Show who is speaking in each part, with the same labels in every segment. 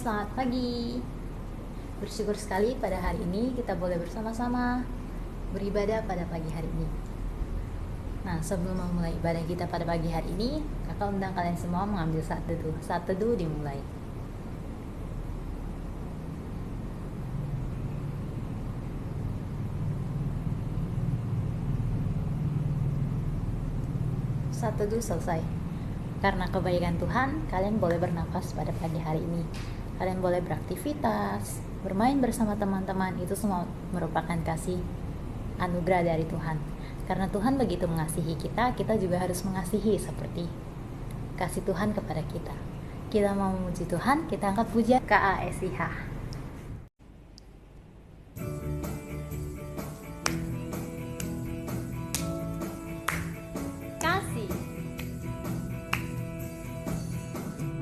Speaker 1: selamat pagi. Bersyukur sekali pada hari ini kita boleh bersama-sama beribadah pada pagi hari ini. Nah, sebelum memulai ibadah kita pada pagi hari ini, kakak undang kalian semua mengambil saat teduh. Saat teduh dimulai. Saat teduh selesai. Karena kebaikan Tuhan, kalian boleh bernafas pada pagi hari ini. Kalian boleh beraktivitas, bermain bersama teman-teman, itu semua merupakan kasih anugerah dari Tuhan. Karena Tuhan begitu mengasihi kita, kita juga harus mengasihi seperti kasih Tuhan kepada kita. Kita mau memuji Tuhan, kita angkat pujian KASIH. Kasih.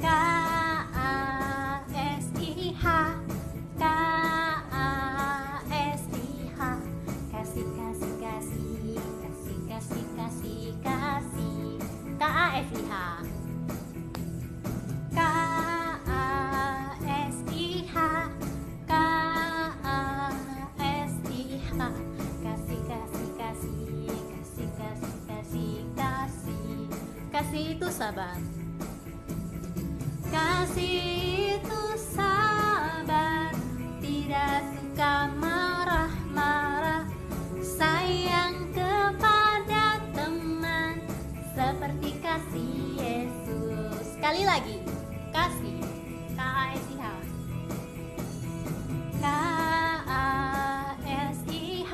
Speaker 1: KASIH, KASIH, kasih, kasih, kasih, kasih, kasih, kasih, kasih, KASIH, KASIH, KASIH, kasih, kasih, kasih, kasih, kasih, kasih, kasih, kasih itu sabar. Kasih itu sabar, tidak suka marah-marah, sayang kepada teman, seperti kasih Yesus. Sekali lagi, kasih, KASIH, KASIH, KASIH,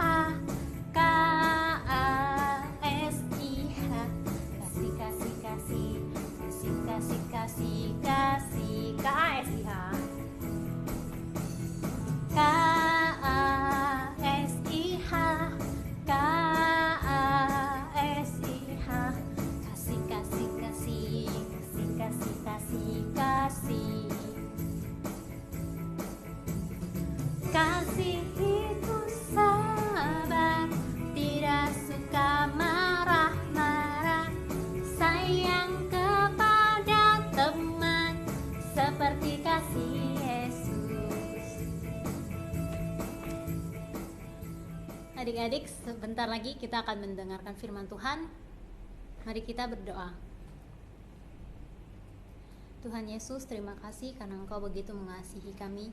Speaker 1: kasih, kasih, kasih, kasih, kasih, kasih, kasih, KASIH, KASIH, KASIH, kasih, kasih, kasih, kasih, kasih, kasih, kasih. Kasih itu sabar, tidak suka marah-marah, sayang kepada teman, seperti kasih Yesus. Adik-adik, sebentar lagi kita akan mendengarkan firman Tuhan. Mari kita berdoa. Tuhan Yesus, terima kasih karena Engkau begitu mengasihi kami.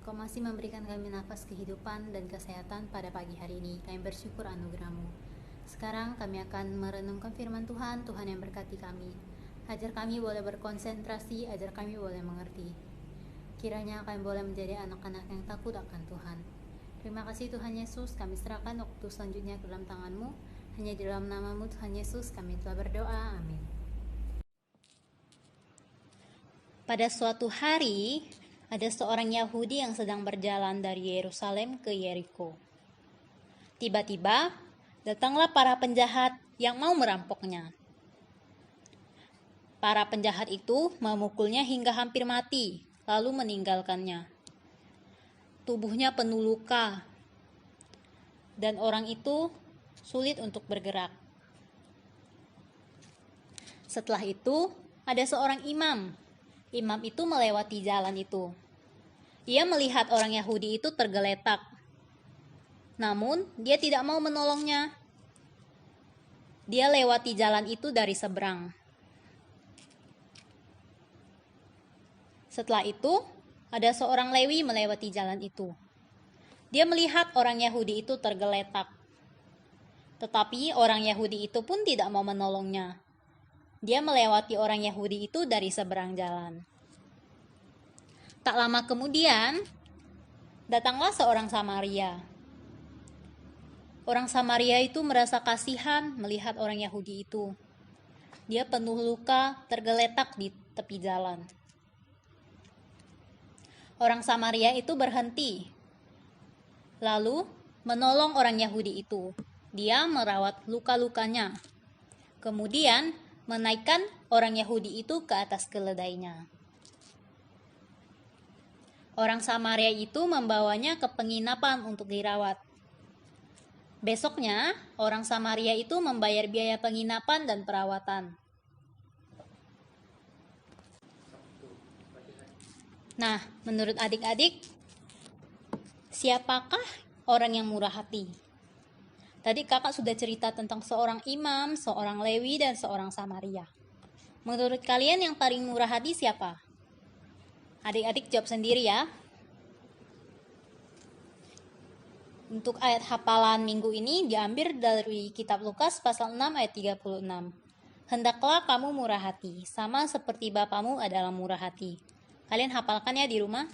Speaker 1: Engkau masih memberikan kami nafas kehidupan dan kesehatan pada pagi hari ini. Kami bersyukur anugerah-Mu. Sekarang kami akan merenungkan firman Tuhan, Tuhan yang berkati kami. Ajar kami boleh berkonsentrasi, ajar kami boleh mengerti. Kiranya kami boleh menjadi anak-anak yang takut akan Tuhan. Terima kasih Tuhan Yesus, kami serahkan waktu selanjutnya ke dalam tangan-Mu. Hanya di dalam nama-Mu Tuhan Yesus kami telah berdoa, amin. Pada suatu hari, ada seorang Yahudi yang sedang berjalan dari Yerusalem ke Yeriko. Tiba-tiba, datanglah para penjahat yang mau merampoknya. Para penjahat itu memukulnya hingga hampir mati, lalu meninggalkannya. Tubuhnya penuh luka, dan orang itu sulit untuk bergerak. Setelah itu, ada seorang imam. Imam itu melewati jalan itu. Ia melihat orang Yahudi itu tergeletak. Namun, dia tidak mau menolongnya. Dia lewati jalan itu dari seberang. Setelah itu, ada seorang Lewi melewati jalan itu. Dia melihat orang Yahudi itu tergeletak. Tetapi orang Yahudi itu pun tidak mau menolongnya. Dia melewati orang Yahudi itu dari seberang jalan. Tak lama kemudian, datanglah seorang Samaria. Orang Samaria itu merasa kasihan melihat orang Yahudi itu. Dia penuh luka, tergeletak di tepi jalan. Orang Samaria itu berhenti, lalu menolong orang Yahudi itu. Dia merawat luka-lukanya. Kemudian, menaikkan orang Yahudi itu ke atas keledainya. Orang Samaria itu membawanya ke penginapan untuk dirawat. Besoknya, orang Samaria itu membayar biaya penginapan dan perawatan. Nah, menurut adik-adik, siapakah orang yang murah hati? Tadi kakak sudah cerita tentang seorang imam, seorang Lewi, dan seorang Samaria. Menurut kalian yang paling murah hati siapa? Adik-adik jawab sendiri ya. Untuk ayat hafalan minggu ini diambil dari kitab Lukas pasal 6 ayat 36. Hendaklah kamu murah hati, sama seperti Bapamu adalah murah hati. Kalian hafalkan ya di rumah.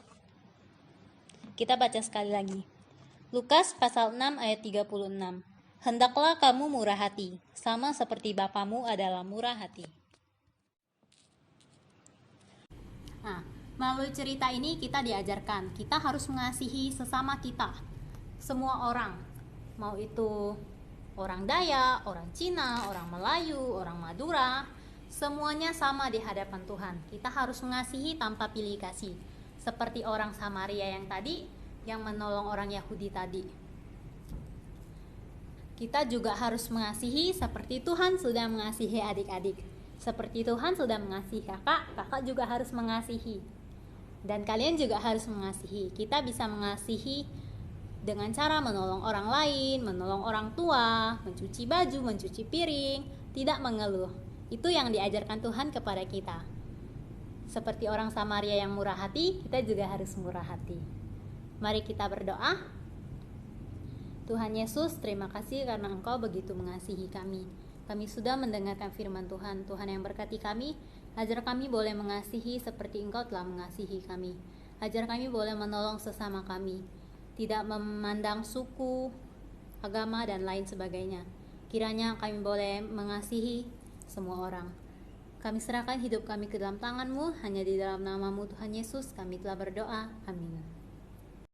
Speaker 1: Kita baca sekali lagi. Lukas pasal 6 ayat 36. Hendaklah kamu murah hati, sama seperti Bapamu adalah murah hati. Nah, melalui cerita ini kita diajarkan, kita harus mengasihi sesama kita. Semua orang, mau itu orang Dayak, orang Cina, orang Melayu, orang Madura, semuanya sama di hadapan Tuhan. Kita harus mengasihi tanpa pilih kasih. Seperti orang Samaria yang tadi, yang menolong orang Yahudi tadi. Kita juga harus mengasihi seperti Tuhan sudah mengasihi adik-adik. Seperti Tuhan sudah mengasihi kakak, kakak juga harus mengasihi. Dan kalian juga harus mengasihi. Kita bisa mengasihi dengan cara menolong orang lain, menolong orang tua, mencuci baju, mencuci piring, tidak mengeluh. Itu yang diajarkan Tuhan kepada kita. Seperti orang Samaria yang murah hati, kita juga harus murah hati. Mari kita berdoa. Tuhan Yesus, terima kasih karena Engkau begitu mengasihi kami. Kami sudah mendengarkan firman Tuhan. Tuhan yang berkati kami, ajar kami boleh mengasihi seperti Engkau telah mengasihi kami. Ajar kami boleh menolong sesama kami, tidak memandang suku, agama, dan lain sebagainya. Kiranya kami boleh mengasihi semua orang. Kami serahkan hidup kami ke dalam tangan-Mu, hanya di dalam nama-Mu Tuhan Yesus kami telah berdoa. Amin.